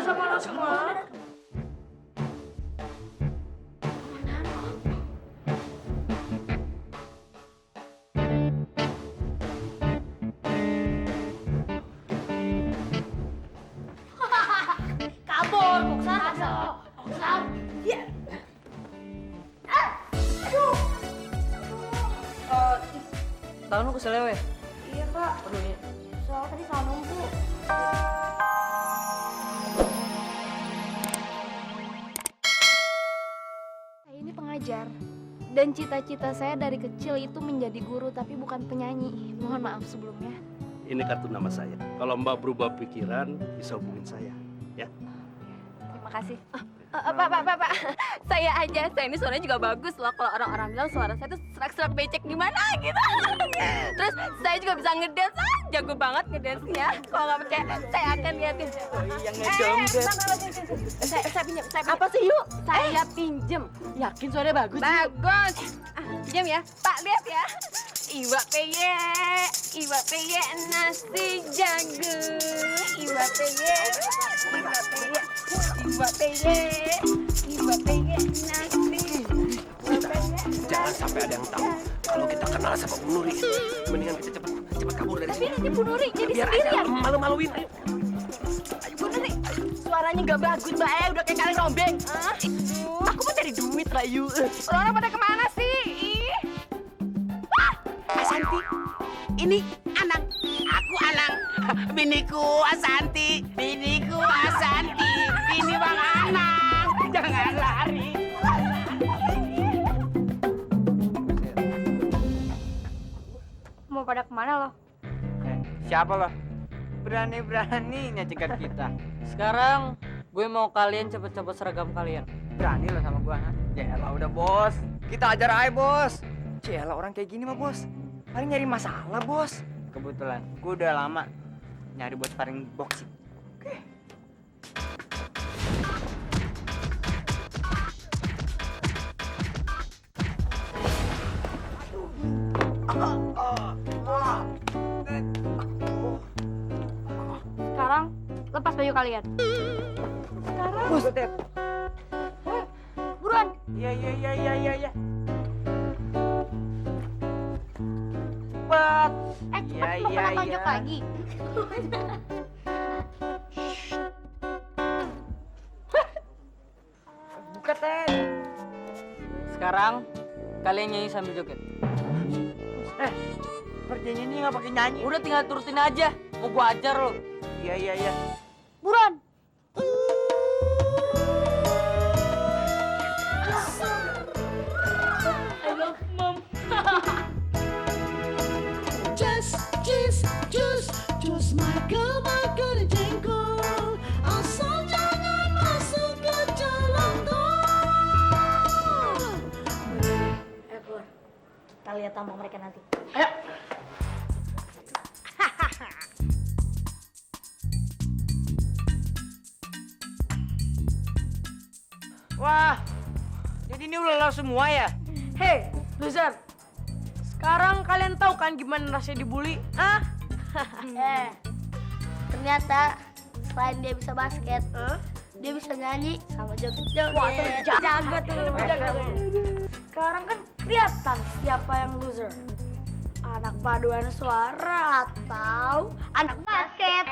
sama lo semua. Kabur, boxer. Iya. Tangan lu keselewe. Iya, Kak. Aduh, ini. Soalnya tadi salah numpuk. Saya ini pengajar. Dan cita-cita saya dari kecil itu menjadi guru tapi bukan penyanyi. Mohon maaf sebelumnya. Ini kartu nama saya. Kalau Mbak berubah pikiran, bisa hubungin saya. Ya. Terima kasih. Pak. Saya ini suaranya juga bagus loh. Kalau orang-orang bilang suara saya tuh serak-serak becek gimana gitu. Terus saya juga bisa ngedance, jago banget ngedance-nya. Kalau nggak percaya, saya akan liatin. Yang ngedance. Saya pinjam. Apa sih, yuk? Saya pinjem. Yakin suaranya bagus? Bagus. Pinjam ya. Pak, lihat ya. Iwa peye nasi jagung. Iwa peye nasi. Jangan sampai ada yang tahu kalau kita kenal sama Bu Nuri. Mendingan kita cepat kabur dari Tapi sini. nanti Bu Nuri jadi Biar aja sendirian. malu-maluin. Ayo. Bu Nuri. Suaranya nggak bagus, Mbak. Udah kayak kaleng rombeng. Aku mau cari duit lah, yuk. Orang pada kemana sih? Ih. Asanti, ini Anang. Aku Anang. Biniku Asanti. Ini Bang Anang. Jangan lari. Mau pada kemana lo? Siapa lo? Berani-beraninya cegat kita. Sekarang gue mau kalian cepet-cepet seragam kalian. Berani lo sama gua, ha? Yaelah udah bos. Kita ajar aja bos. Yaelah orang kayak gini mah bos. Paling nyari masalah bos. Kebetulan gua udah lama nyari buat sparring boxing. Oke. Sekarang lepas baju kalian. Bos, Ted. Buruan. Iya. Cepet. Cepat mau kena tonjok lagi. Buka, Ted. Sekarang kalian nyanyi sambil joget. Perjanjiannya nggak pakai nyanyi. Udah tinggal turutin aja. Mau gua ajar lo. Iya. Buruan. I love mom. Just my girl jengkol. Asal jangan masuk ke jalan tol. Pur. Kita lihat tamu mereka nanti. Ayo. Wah, jadi ini udah lo semua ya? Hei, loser. Sekarang kalian tahu kan gimana rasanya dibully? Ah? Ternyata selain dia bisa basket, dia bisa nyanyi sama joget-joget. Wah, jaga tuh. Sekarang kan kelihatan siapa yang loser. Anak paduan suara atau anak basket.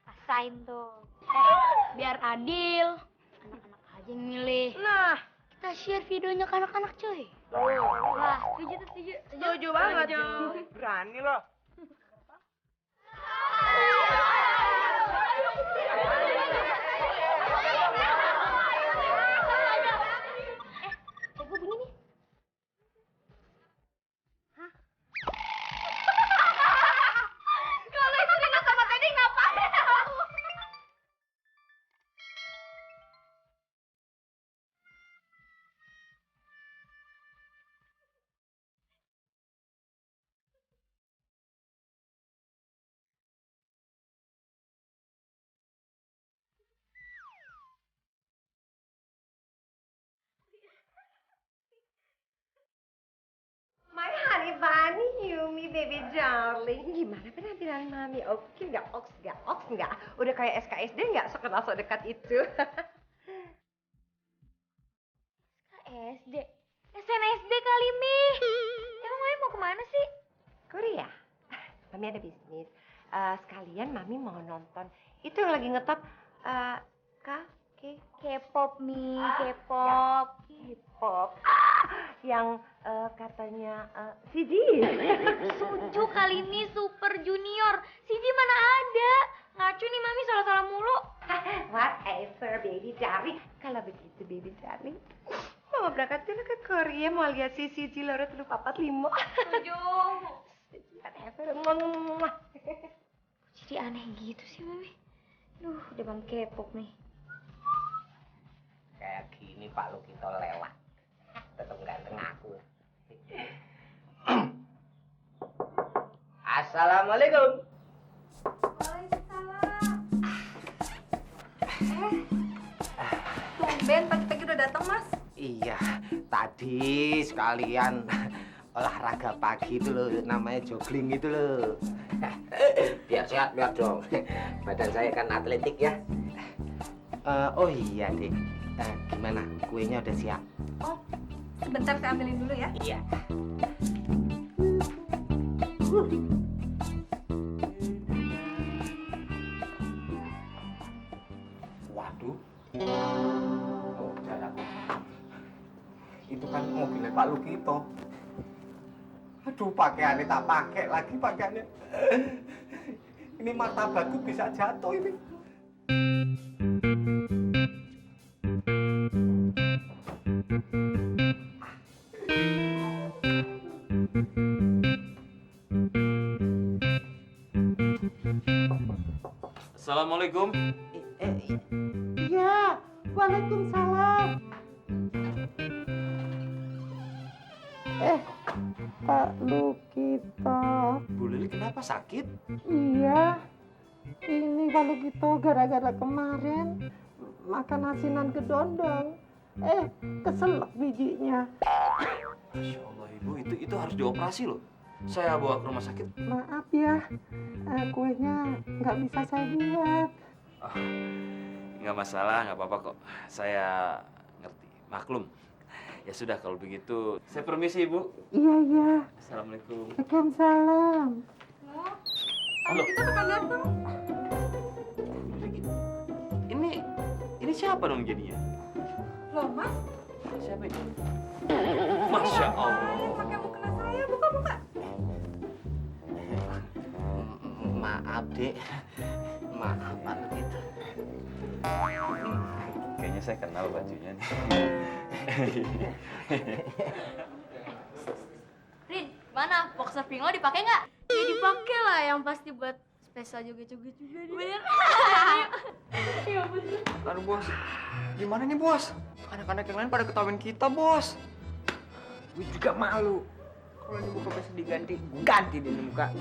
Rasain tuh. Biar adil, anak-anak aja yang milih. Nah, Kita share videonya ke anak-anak cuy. Wah, setuju. setuju banget. Berani lo. Yumi baby darling, gimana penampilan mami? Oke nggak? Oks nggak? Udah kayak SKSD nggak? So kenal so dekat itu. SD. SNSD kali, Mi. Emang Mami mau kemana sih? Korea. Mami ada bisnis. Sekalian mami mau nonton. Itu yang lagi ngetop. K-pop, Mi. K-pop. K-pop. Yang katanya CD. Suju kali, Mi. Super Junior. CJ mana ada? Ngacu nih, Mami. Salah-salah mulu. Whatever, baby darling. Kalau begitu, baby darling. Mama berangkat dulu ke Korea mau lihat si CD loro 345. Suju. Whatever. Jadi aneh gitu sih, Mami. Duh, udah bang K-pop nih. Kayak gini Pak Lukito lewat. Tetap ganteng aku. Assalamualaikum. Tumben pagi-pagi udah datang, Mas. Iya, tadi sekalian olahraga pagi itu loh, namanya jogging itu loh. Biar sehat biar dong. Badan saya kan atletik ya. Oh iya dek, gimana kuenya udah siap? Oh, sebentar saya ambilin dulu ya. Iya. Waduh. Oh, jalan. Itu kan mobilnya Pak Lukito. Aduh, pakaiannya tak pakai lagi pakaiannya. Ini martabatku bisa jatuh ini. Assalamualaikum. Iya, waalaikumsalam. Pak Lukito. Bu Lili kenapa sakit? Iya, ini Pak Lukito gara-gara kemarin makan asinan kedondong. Keselak bijinya. Masya Allah Ibu, itu harus dioperasi loh. Saya bawa ke rumah sakit. Maaf ya, kuenya nggak bisa saya buat. Oh, nggak masalah, nggak apa-apa kok. Saya ngerti, maklum. Ya sudah kalau begitu, saya permisi Ibu. Iya. Assalamualaikum. Waalaikumsalam. Halo. Kita kapan datang? Ini siapa dong jadinya? Loh, Mas. Siapa itu? Masya Allah. Pakai mukena saya, buka-buka. Maaf dek, maaf Pak Lukito. Kayaknya saya kenal bajunya nih. Rin, mana? Boxer pink lo dipakai nggak? Ya dipakai lah, yang pasti buat spesial joget-joget juga nih. Bener. Aduh bos, gimana nih bos? Anak-anak yang lain pada ketawain kita bos. Gue juga malu. Kalau ini muka bisa diganti, ganti deh ini muka.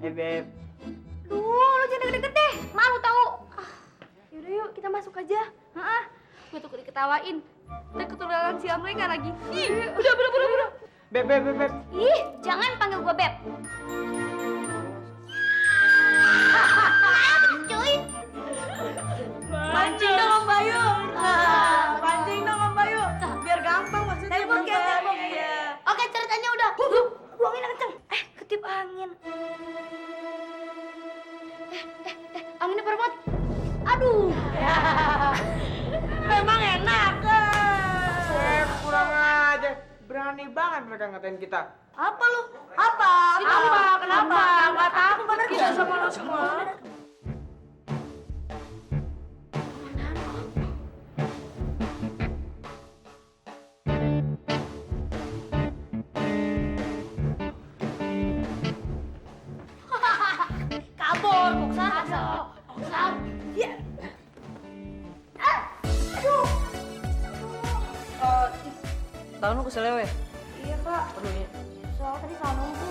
Beb. Duh, lo jangan deket-deket deh. Malu tau. Yaudah yuk, kita masuk aja. Gue tuh diketawain. Ntar ketularan si mereka lagi. Ih, udah. Beb. Ih, jangan panggil gue Beb. Cuy. Pancing dong Om Bayu. Pancing dong Om Bayu. Biar gampang maksudnya. Tembok ya, tembok. Iya. Oke, ceritanya udah. Buangin kenceng. Ketip angin. Anginnya peremot. Aduh. Memang enak. Kurang aja. Berani banget mereka ngatain kita. Apa lu? Apa? Kenapa? Nggak tahu bener kita sama lu semua. Kabur, boxer. Iya. Tahun lu kesel ya? Iya, Pak. Aduh ya. Soalnya tadi salah nunggu.